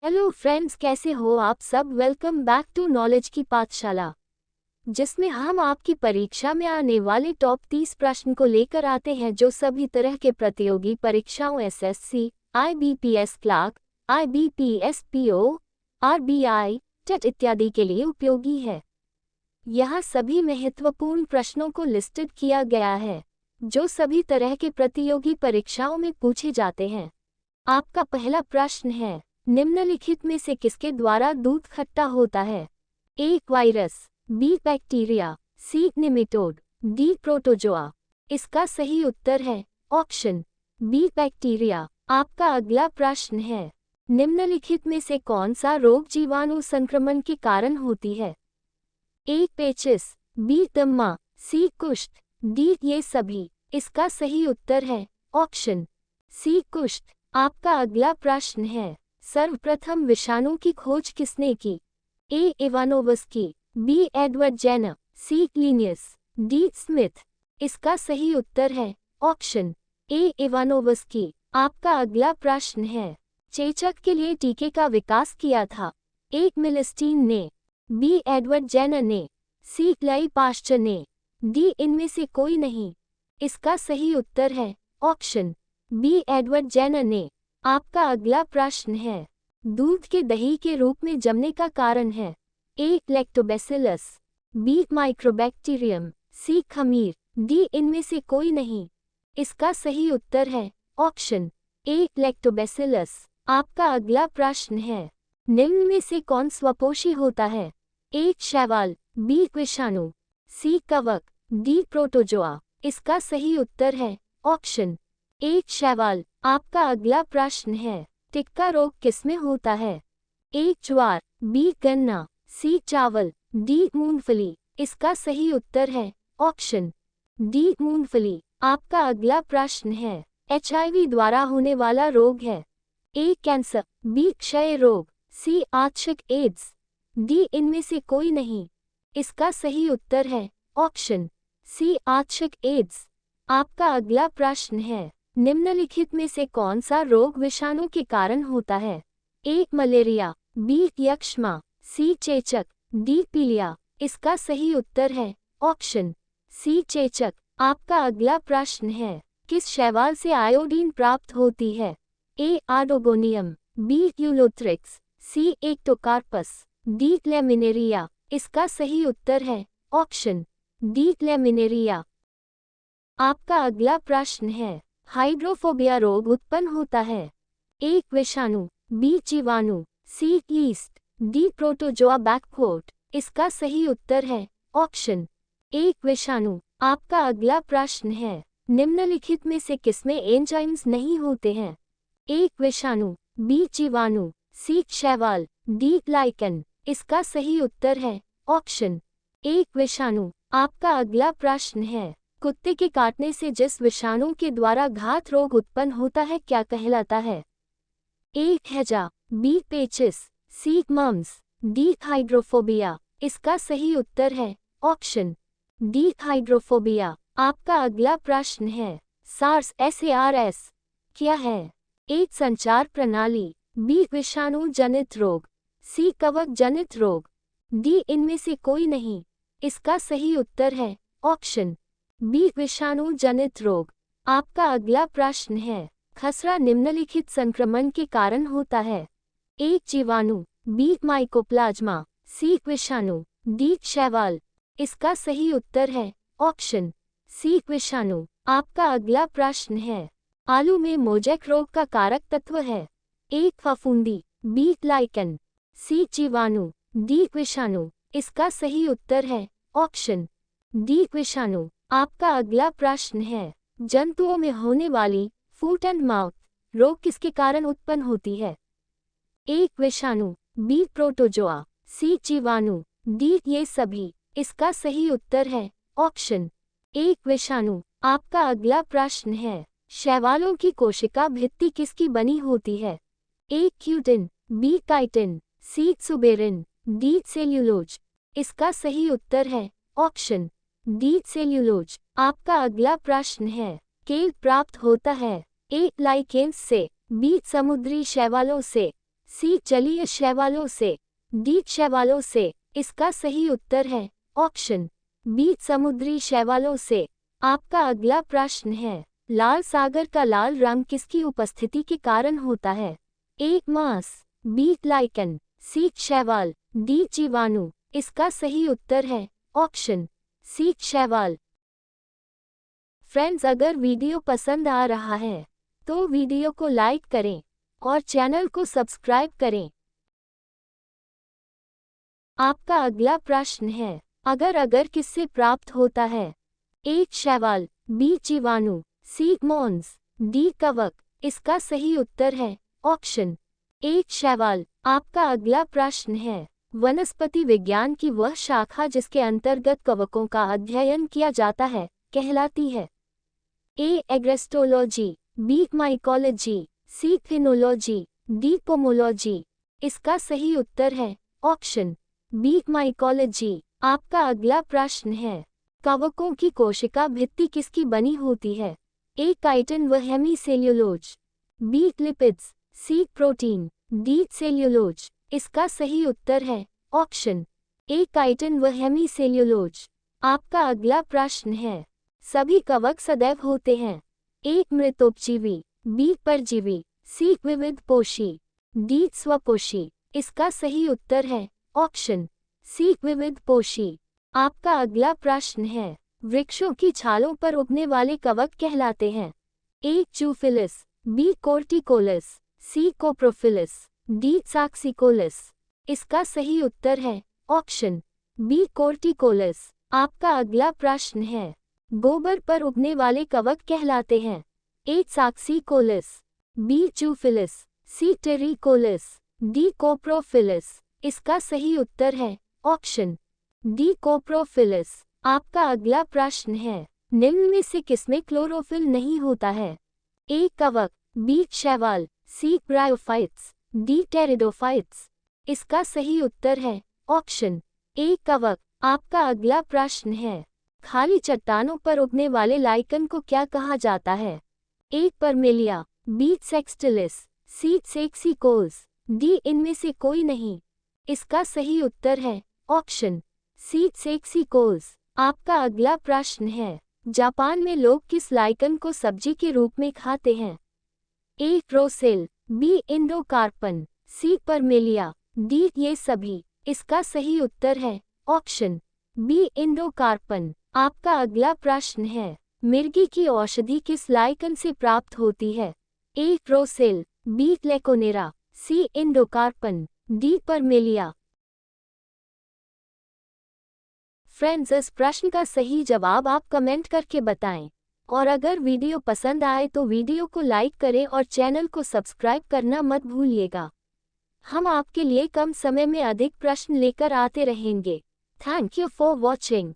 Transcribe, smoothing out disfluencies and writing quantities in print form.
Hello friends, कैसे हो आप सब। वेलकम बैक टू नॉलेज की पाठशाला, जिसमें हम आपकी परीक्षा में आने वाले टॉप 30 प्रश्न को लेकर आते हैं जो सभी तरह के प्रतियोगी परीक्षाओं SSC, IBPS clerk, IBPS PO, RBI, TET इत्यादि के लिए उपयोगी है। यहाँ सभी महत्वपूर्ण प्रश्नों को लिस्टेड किया गया है जो सभी तरह के प्रतियोगी परीक्षाओं में पूछे जाते हैं। आपका पहला प्रश्न है, निम्नलिखित में से किसके द्वारा दूध खट्टा होता है? ए वायरस, बी बैक्टीरिया, सी निमेटोड, डी प्रोटोजोआ। इसका सही उत्तर है ऑप्शन बी बैक्टीरिया। आपका अगला प्रश्न है, निम्नलिखित में से कौन सा रोग जीवाणु संक्रमण के कारण होती है? ए पेचिस, बी दम्मा, सी कुष्ठ, डी ये सभी। इसका सही उत्तर है ऑप्शन सी कुष्ठ। आपका अगला प्रश्न है, सर्वप्रथम विषाणु की खोज किसने की? ए इवानोवस्की, बी एडवर्ड जेनर, सी लिनियस, डी स्मिथ। इसका सही उत्तर है ऑप्शन ए इवानोवस्की। आपका अगला प्रश्न है, चेचक के लिए टीके का विकास किया था? ए मिलिस्टीन ने, बी एडवर्ड जेनर ने, सी क्लाई पाश्चर ने, डी इनमें से कोई नहीं। इसका सही उत्तर है ऑप्शन बी एडवर्ड जेनर ने। आपका अगला प्रश्न है, दूध के दही के रूप में जमने का कारण है? ए लैक्टोबैसिलस, बी माइक्रोबैक्टीरियम, सी खमीर, डी इनमें से कोई नहीं। इसका सही उत्तर है ऑप्शन ए लैक्टोबैसिलस। आपका अगला प्रश्न है, निम्न में से कौन स्वपोषी होता है? ए शैवाल, बी विषाणु, सी कवक, डी प्रोटोजोआ। इसका सही उत्तर है ऑप्शन ए शैवाल। आपका अगला प्रश्न है, टिक्का रोग किसमें होता है? ए ज्वार, बी गन्ना, सी चावल, डी मूंगफली। इसका सही उत्तर है ऑप्शन डी मूंगफली। आपका अगला प्रश्न है, एचआईवी द्वारा होने वाला रोग है? ए कैंसर, बी क्षय रोग, सी आंशिक एड्स, डी इनमें से कोई नहीं। इसका सही उत्तर है ऑप्शन सी आंशिक एड्स। आपका अगला प्रश्न है, निम्नलिखित में से कौन सा रोग विषाणु के कारण होता है? ए मलेरिया, बी यक्ष्मा, सी चेचक, डी पीलिया। इसका सही उत्तर है ऑप्शन सी चेचक। आपका अगला प्रश्न है, किस शैवाल से आयोडीन प्राप्त होती है? ए आडोगोनियम, बी यूलोथ्रिक्स, सी एक्टोकार्पस, डी लेमिनेरिया। इसका सही उत्तर है ऑप्शन डी लेमिनेरिया। आपका अगला प्रश्न है, हाइड्रोफोबिया रोग उत्पन्न होता है? ए विषाणु, बी जीवाणु, सी यीस्ट, डी प्रोटोजोआ बैक्टीरिया। इसका सही उत्तर है ऑप्शन ए विषाणु। आपका अगला प्रश्न है, निम्नलिखित में से किसमें एंजाइम्स नहीं होते हैं? ए विषाणु, बी जीवाणु, सी शैवाल, डी लाइकन। इसका सही उत्तर है ऑप्शन ए विषाणु। आपका अगला प्रश्न है, कुत्ते के काटने से जिस विषाणु के द्वारा घात रोग उत्पन्न होता है क्या कहलाता है? ए हैजा, बी पेचिस, सी मम्स, डी हाइड्रोफोबिया। इसका सही उत्तर है ऑप्शन डी हाइड्रोफोबिया। आपका अगला प्रश्न है, सार्स SARS क्या है? ए संचार प्रणाली, बी विषाणु जनित रोग, सी कवक जनित रोग, डी इनमें से कोई नहीं। इसका सही उत्तर है ऑप्शन बी विषाणु जनित रोग। आपका अगला प्रश्न है, खसरा निम्नलिखित संक्रमण के कारण होता है? ए जीवाणु, बी माइकोप्लाज्मा, सी विषाणु, डी शैवाल। इसका सही उत्तर है ऑप्शन सी विषाणु। आपका अगला प्रश्न है, आलू में मोजैक रोग का कारक तत्व है? ए फफूंदी, बी लाइकन, सी जीवाणु, डी विषाणु। इसका सही उत्तर है ऑप्शन डी विषाणु। आपका अगला प्रश्न है, जंतुओं में होने वाली फूट एंड माउथ रोग किसके कारण उत्पन्न होती है? ए विषाणु, बी प्रोटोजोआ, सी जीवाणु, डी ये सभी। इसका सही उत्तर है ऑप्शन ए विषाणु। आपका अगला प्रश्न है, शैवालों की कोशिका भित्ति किसकी बनी होती है? ए क्यूटिन, बी काइटिन, सी सुबेरिन, डी सेल्यूलोज। इसका सही उत्तर है ऑप्शन डी सेल्यूलोज। आपका अगला प्रश्न है, केल प्राप्त होता है? ए लाइकेन्स से, बी समुद्री शैवालों से, सी जलीय शैवालों से, डी शैवालों से। इसका सही उत्तर है ऑप्शन बी समुद्री शैवालों से। आपका अगला प्रश्न है, लाल सागर का लाल रंग किसकी उपस्थिति के कारण होता है? ए मांस, बी लाइकन, सी शैवाल, डी जीवाणु। इसका सही उत्तर है ऑप्शन सी शैवाल। फ्रेंड्स, अगर वीडियो पसंद आ रहा है तो वीडियो को लाइक करें और चैनल को सब्सक्राइब करें। आपका अगला प्रश्न है, अगर किससे प्राप्त होता है? ए शैवाल, बी जीवाणु, सी मॉन्स, डी कवक। इसका सही उत्तर है ऑप्शन ए शैवाल। आपका अगला प्रश्न है, वनस्पति विज्ञान की वह शाखा जिसके अंतर्गत कवकों का अध्ययन किया जाता है कहलाती है? ए एग्रेस्टोलॉजी, बी माइकोलॉजी, सी फिनोलॉजी, डी पोमोलॉजी। इसका सही उत्तर है ऑप्शन बी माइकोलॉजी। आपका अगला प्रश्न है, कवकों की कोशिका भित्ति किसकी बनी होती है? ए काइटिन व हेमीसेल्यूलोज, बी लिपिड्स, सी प्रोटीन, डी सेल्यूलोज। इसका सही उत्तर है ऑप्शन ए काइटिन व हेमीसेल्यूलोज। आपका अगला प्रश्न है, सभी कवक सदैव होते हैं? ए मृतोपजीवी, बी परजीवी, सी विविधपोषी, डी स्वपोषी। इसका सही उत्तर है ऑप्शन सी विविधपोषी। आपका अगला प्रश्न है, वृक्षों की छालों पर उगने वाले कवक कहलाते हैं? ए जूफिलिस, बी कोर्टिकोलस, सी कोप्रोफिलिस, डी साक्सिकोलस। इसका सही उत्तर है ऑप्शन बी कोर्टिकोलस। आपका अगला प्रश्न है, गोबर पर उगने वाले कवक कहलाते हैं? ए साक्सिकोलस, बी जूफिलिस, सी टेरिकोलस, डी कोप्रोफिलिस। इसका सही उत्तर है ऑप्शन डी कोप्रोफिलिस। आपका अगला प्रश्न है, निम्न में से किसमें क्लोरोफिल नहीं होता है? ए कवक, बी शैवाल, सी ब्रायोफाइट्स, डी टेरिडोफाइट्स। इसका सही उत्तर है ऑप्शन ए कवक। आपका अगला प्रश्न है, खाली चट्टानों पर उगने वाले लाइकन को क्या कहा जाता है? ए परमेलिया, बी सेक्सटिलिस, सी सेक्सिकोल्स, डी इनमें से कोई नहीं। इसका सही उत्तर है ऑप्शन सी सेक्सिकोल्स। आपका अगला प्रश्न है, जापान में लोग किस लाइकन को सब्जी के रूप में खाते हैं? ए रोसेल, बी इंडोकार्पन, सी परमेलिया, डी ये सभी। इसका सही उत्तर है ऑप्शन बी इंडोकार्पन। आपका अगला प्रश्न है, मिर्गी की औषधि किस लाइकन से प्राप्त होती है? ए रोसेल, बी लेकोनेरा, सी इंडोकार्पन, डी परमेलिया। फ्रेंड्स, इस प्रश्न का सही जवाब आप कमेंट करके बताएं और अगर वीडियो पसंद आए तो वीडियो को लाइक करें और चैनल को सब्सक्राइब करना मत भूलिएगा। हम आपके लिए कम समय में अधिक प्रश्न लेकर आते रहेंगे। Thank you for watching.